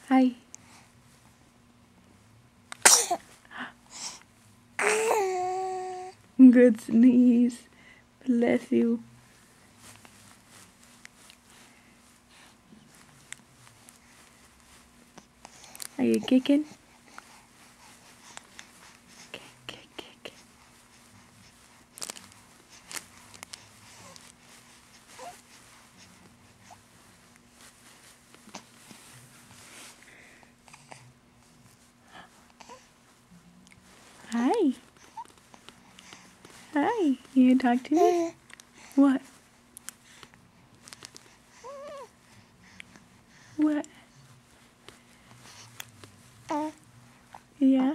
Hi. Good sneeze. Bless you. Are you kicking? Kick, kick, kick. Hi. Hi. You gonna talk to me? What? What? Yeah?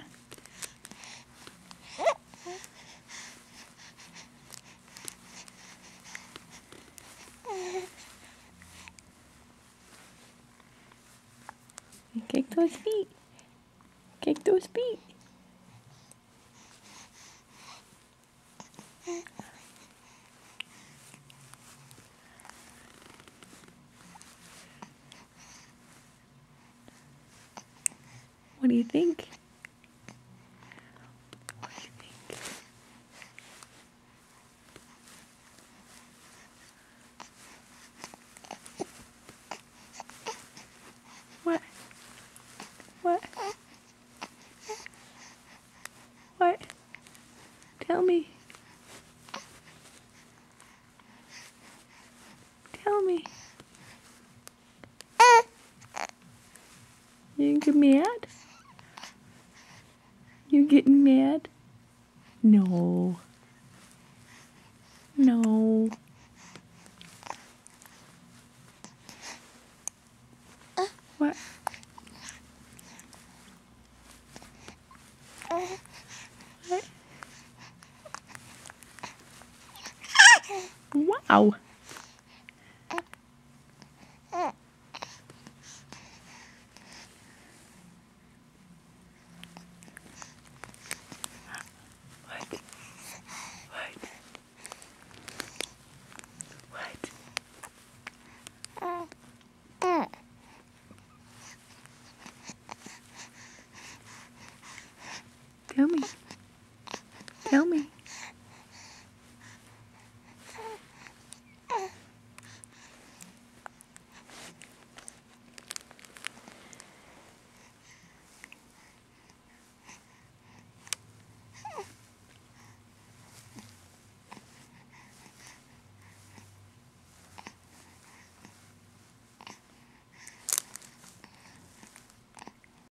Kick those feet. Kick those feet. What do you think? What do you think? What? What? What? Tell me. Tell me. You get mad? You getting mad? No. No. What? What? Wow. What? What? What? Tell me.